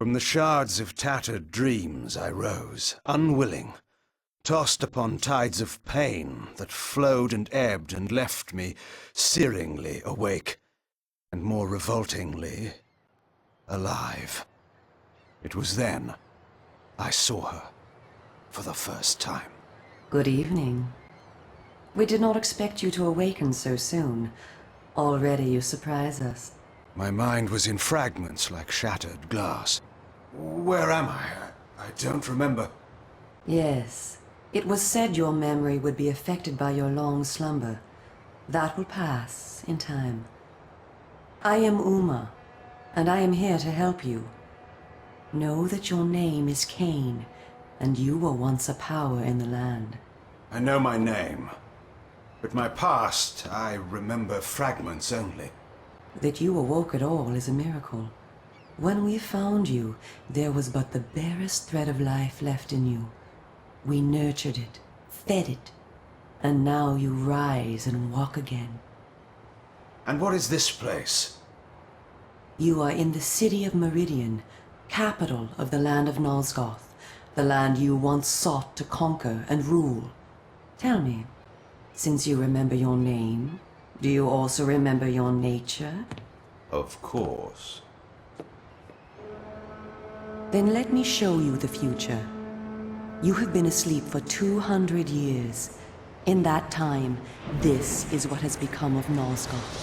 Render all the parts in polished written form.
From the shards of tattered dreams I rose, unwilling, tossed upon tides of pain that flowed and ebbed and left me searingly awake, and more revoltingly, alive. It was then I saw her for the first time. Good evening. We did not expect you to awaken so soon. Already you surprise us. My mind was in fragments like shattered glass. Where am I? I don't remember. Yes. It was said your memory would be affected by your long slumber. That will pass in time. I am Uma, and I am here to help you. Know that your name is Cain, and you were once a power in the land. I know my name, but my past, I remember fragments only. That you awoke at all is a miracle. When we found you, there was but the barest thread of life left in you. We nurtured it, fed it, and now you rise and walk again. And what is this place? You are in the city of Meridian, capital of the land of Nosgoth, the land you once sought to conquer and rule. Tell me, since you remember your name, do you also remember your nature? Of course. Then let me show you the future. You have been asleep for 200 years. In that time, this is what has become of Nosgoth.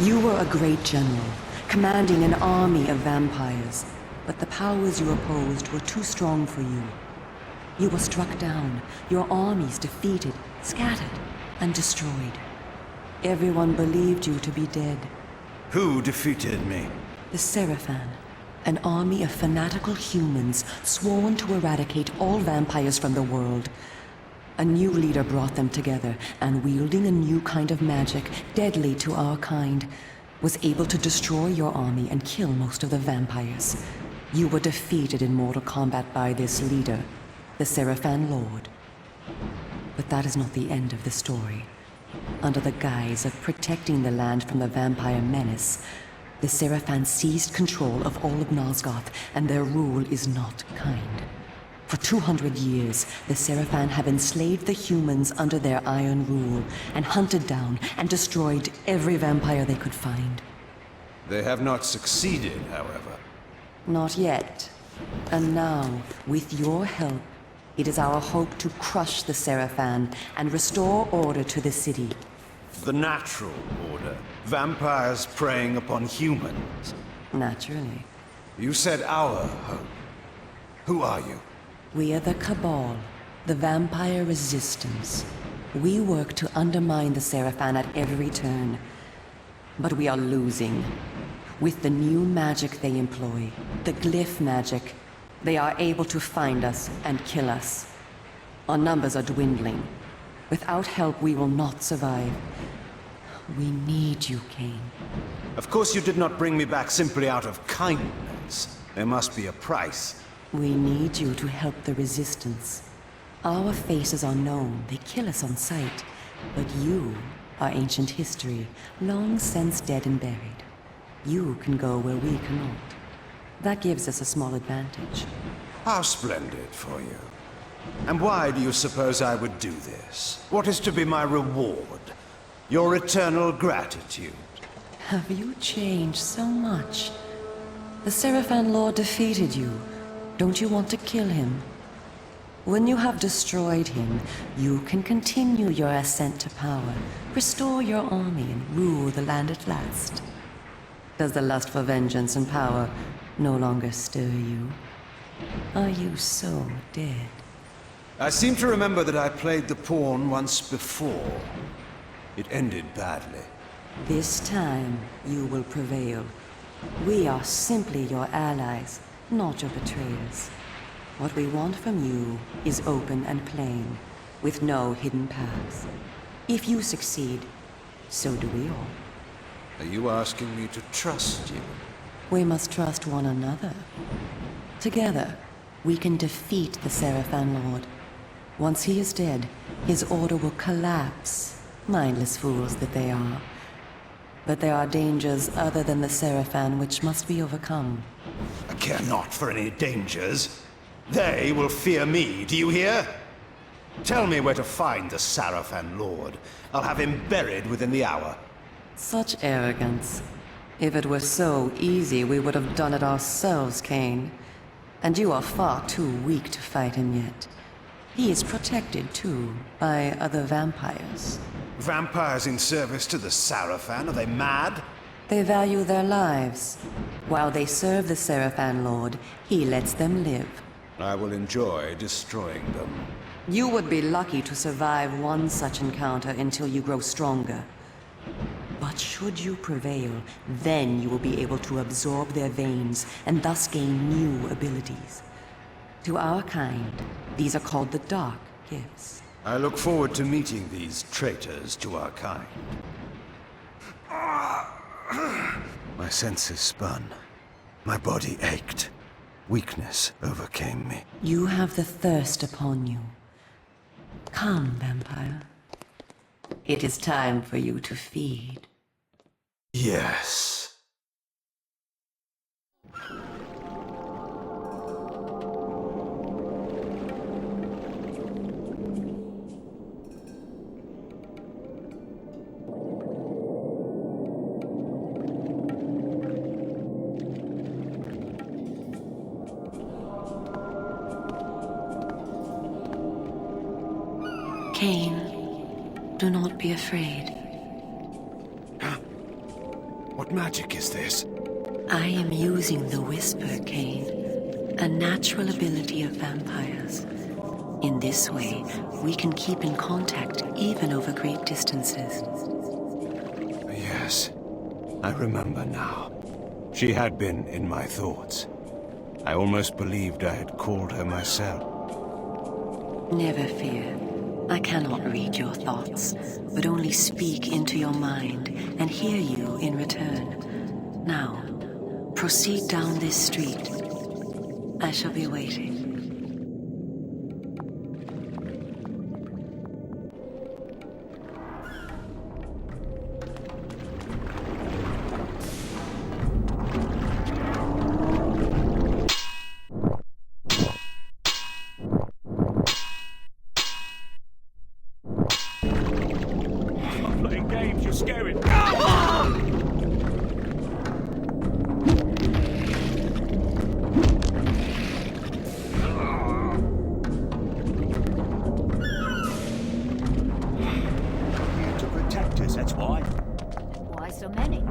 You were a great general, commanding an army of vampires, but the powers you opposed were too strong for you. You were struck down, your armies defeated, scattered, and destroyed. Everyone believed you to be dead. Who defeated me? The Seraphan, an army of fanatical humans sworn to eradicate all vampires from the world. A new leader brought them together, and wielding a new kind of magic, deadly to our kind, was able to destroy your army and kill most of the vampires. You were defeated in mortal combat by this leader, the Seraphan Lord. But that is not the end of the story. Under the guise of protecting the land from the vampire menace, the Seraphan seized control of all of Nosgoth, and their rule is not kind. For 200 years, the Seraphan have enslaved the humans under their iron rule, and hunted down and destroyed every vampire they could find. They have not succeeded, however. Not yet. And now, with your help, it is our hope to crush the Seraphan and restore order to the city. The natural order. Vampires preying upon humans. Naturally. You said our hope. Who are you? We are the Cabal, the vampire resistance. We work to undermine the Seraphan at every turn. But we are losing. With the new magic they employ, the glyph magic, they are able to find us and kill us. Our numbers are dwindling. Without help, we will not survive. We need you, Cain. Of course you did not bring me back simply out of kindness. There must be a price. We need you to help the Resistance. Our faces are known, they kill us on sight. But you are ancient history, long since dead and buried. You can go where we cannot. That gives us a small advantage. How splendid for you. And why do you suppose I would do this? What is to be my reward? Your eternal gratitude? Have you changed so much? The Seraphan Lord defeated you. Don't you want to kill him? When you have destroyed him, you can continue your ascent to power, restore your army, and rule the land at last. Does the lust for vengeance and power no longer stir you? Are you so dead? I seem to remember that I played the pawn once before. It ended badly. This time, you will prevail. We are simply your allies, not your betrayers. What we want from you is open and plain, with no hidden paths. If you succeed, so do we all. Are you asking me to trust you? We must trust one another. Together, we can defeat the Seraphan Lord. Once he is dead, his order will collapse. Mindless fools that they are. But there are dangers other than the Seraphan which must be overcome. I care not for any dangers. They will fear me, do you hear? Tell me where to find the Seraphan Lord. I'll have him buried within the hour. Such arrogance. If it were so easy, we would have done it ourselves, Cain. And you are far too weak to fight him yet. He is protected, too, by other vampires. Vampires in service to the Seraphan? Are they mad? They value their lives. While they serve the Seraphan Lord, he lets them live. I will enjoy destroying them. You would be lucky to survive one such encounter until you grow stronger. But should you prevail, then you will be able to absorb their veins and thus gain new abilities. To our kind, these are called the Dark Gifts. I look forward to meeting these traitors to our kind. My senses spun. My body ached. Weakness overcame me. You have the thirst upon you. Come, vampire. It is time for you to feed. Yes. Cain, do not be afraid. What magic is this? I am using the Whisper, Cain, a natural ability of vampires. In this way, we can keep in contact even over great distances. Yes, I remember now. She had been in my thoughts. I almost believed I had called her myself. Never fear. I cannot read your thoughts, but only speak into your mind and hear you in return. Now, proceed down this street. I shall be waiting. Playing games, you're scaring. To protect us, that's why. Why so many?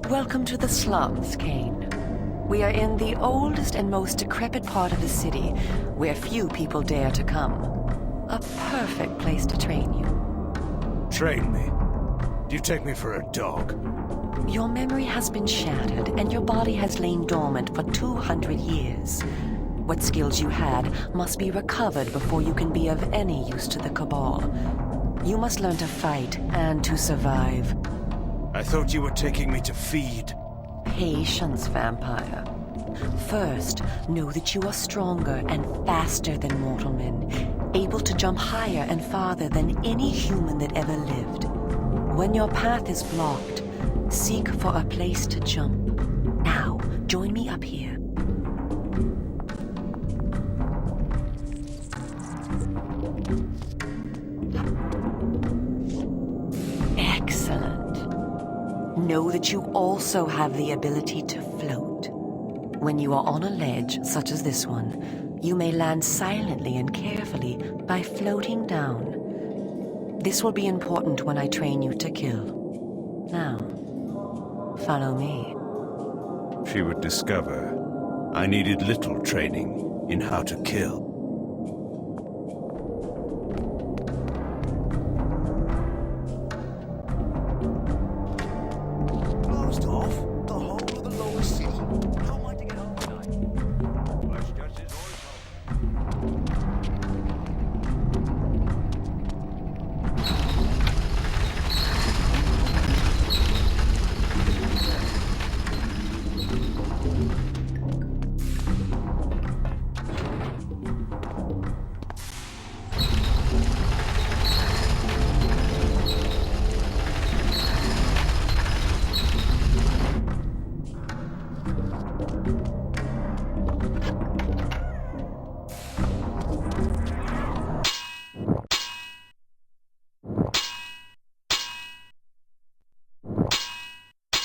Welcome to the slums, Cain. We are in the oldest and most decrepit part of the city, where few people dare to come. A perfect place to train you. Train me? Do you take me for a dog? Your memory has been shattered, and your body has lain dormant for 200 years. What skills you had must be recovered before you can be of any use to the Cabal. You must learn to fight and to survive. I thought you were taking me to feed. Patience, vampire. First, know that you are stronger and faster than mortal men, able to jump higher and farther than any human that ever lived. When your path is blocked, seek for a place to jump. Now, join me up here. Excellent. Know that you also have the ability to float. When you are on a ledge, such as this one, you may land silently and carefully by floating down. This will be important when I train you to kill. Now, follow me. She would discover I needed little training in how to kill.